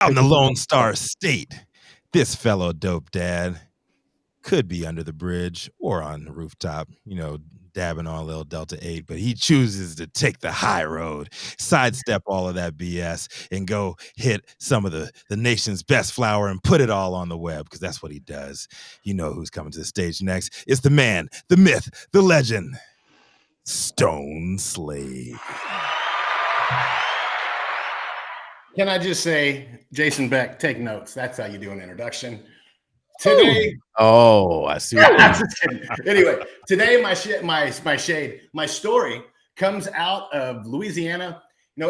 Out in the Lone Star State, this fellow dope dad could be under the bridge or on the rooftop, dabbing on a little Delta 8, but he chooses to take the high road, sidestep all of that BS, and go hit some of the nation's best flower and put it all on the web, because that's what he does. You know who's coming to the stage next. It's the man, the myth, the legend, Stone Slade. Can I just say, Jason Beck, take notes. That's how you do an introduction. Today, I see. Anyway, today my story comes out of Louisiana.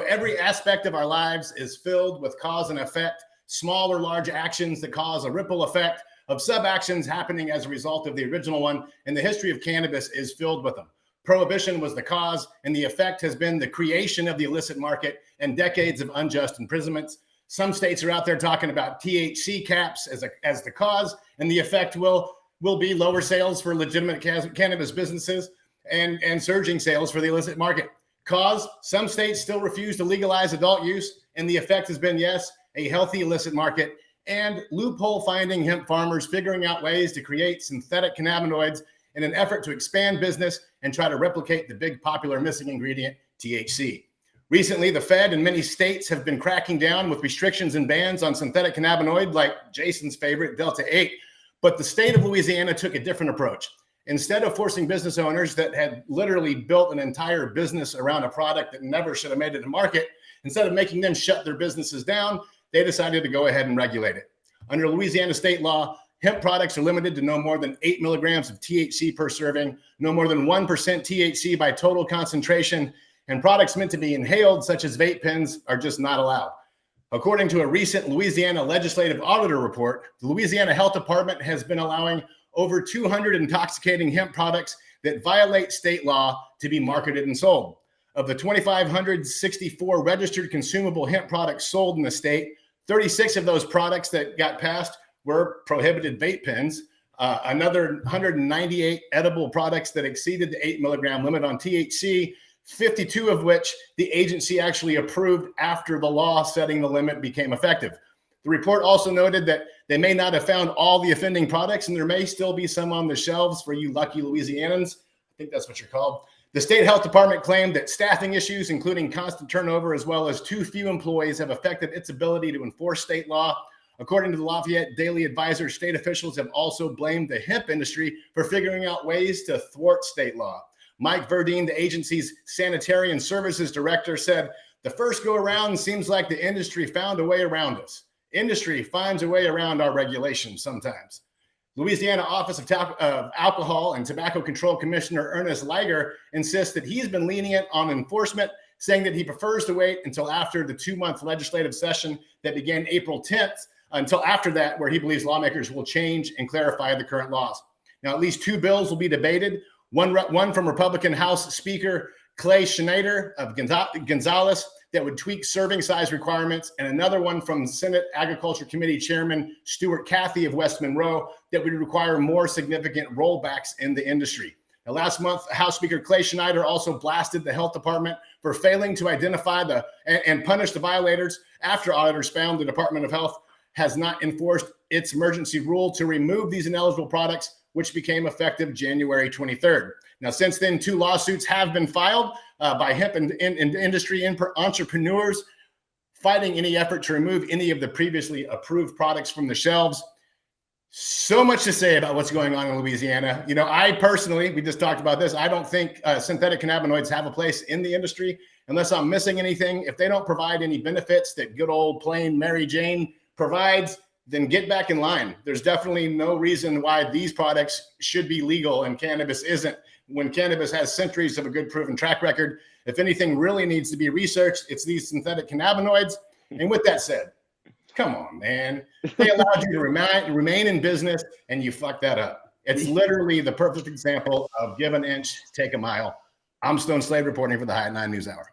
Every aspect of our lives is filled with cause and effect, small or large actions that cause a ripple effect of sub-actions happening as a result of the original one, and the history of cannabis is filled with them. Prohibition was the cause, and the effect has been the creation of the illicit market and decades of unjust imprisonments. Some states are out there talking about THC caps as the cause, and the effect will be lower sales for legitimate cannabis businesses and surging sales for the illicit market. Cause, some states still refuse to legalize adult use, and the effect has been, yes, a healthy illicit market and loophole finding hemp farmers figuring out ways to create synthetic cannabinoids in an effort to expand business and try to replicate the big popular missing ingredient, THC. Recently, the Fed and many states have been cracking down with restrictions and bans on synthetic cannabinoid like Jason's favorite, Delta 8. But the state of Louisiana took a different approach. Instead of forcing business owners that had literally built an entire business around a product that never should have made it to market, instead of making them shut their businesses down, they decided to go ahead and regulate it. Under Louisiana state law, hemp products are limited to no more than 8 milligrams of THC per serving, no more than 1% THC by total concentration, and products meant to be inhaled, such as vape pens, are just not allowed. According to a recent Louisiana legislative auditor report, the Louisiana Health Department has been allowing over 200 intoxicating hemp products that violate state law to be marketed and sold. Of the 2,564 registered consumable hemp products sold in the state, 36 of those products that got passed were prohibited vape pens, another 198 edible products that exceeded the 8 milligram limit on THC, 52 of which the agency actually approved after the law setting the limit became effective. The report also noted that they may not have found all the offending products, and there may still be some on the shelves for you lucky Louisianans. I think that's what you're called. The state health department claimed that staffing issues, including constant turnover, as well as too few employees, have affected its ability to enforce state law. According to the Lafayette Daily Advisor, state officials have also blamed the hemp industry for figuring out ways to thwart state law. Mike Verdine, the agency's sanitarian services director, said, "The first go around seems like the industry found a way around us. Industry finds a way around our regulations sometimes." Louisiana Office of Alcohol and Tobacco Control Commissioner Ernest Liger insists that he's been lenient on enforcement, saying that he prefers to wait until after the 2-month legislative session that began April 10th, until after that, where he believes lawmakers will change and clarify the current laws. Now, at least 2 bills will be debated, one from Republican House Speaker Clay Schneider of Gonzales that would tweak serving size requirements, and another one from Senate Agriculture Committee Chairman Stuart Cathy of West Monroe that would require more significant rollbacks in the industry. Now, last month, House Speaker Clay Schneider also blasted the health department for failing to identify and punish the violators after auditors found the Department of Health has not enforced its emergency rule to remove these ineligible products, which became effective January 23rd. Now, since then, 2 lawsuits have been filed by hemp and industry entrepreneurs fighting any effort to remove any of the previously approved products from the shelves. So much to say about what's going on in Louisiana. I personally, we just talked about this, I don't think synthetic cannabinoids have a place in the industry unless I'm missing anything. If they don't provide any benefits that good old plain Mary Jane provides, then get back in line. There's definitely no reason why these products should be legal and cannabis isn't, when cannabis has centuries of a good proven track record. If anything really needs to be researched, it's these synthetic cannabinoids. And with that said, come on, man. They allowed you to remain in business, and you fucked that up. It's literally the perfect example of give an inch, take a mile. I'm Stone Slade reporting for the High at 9 News Hour.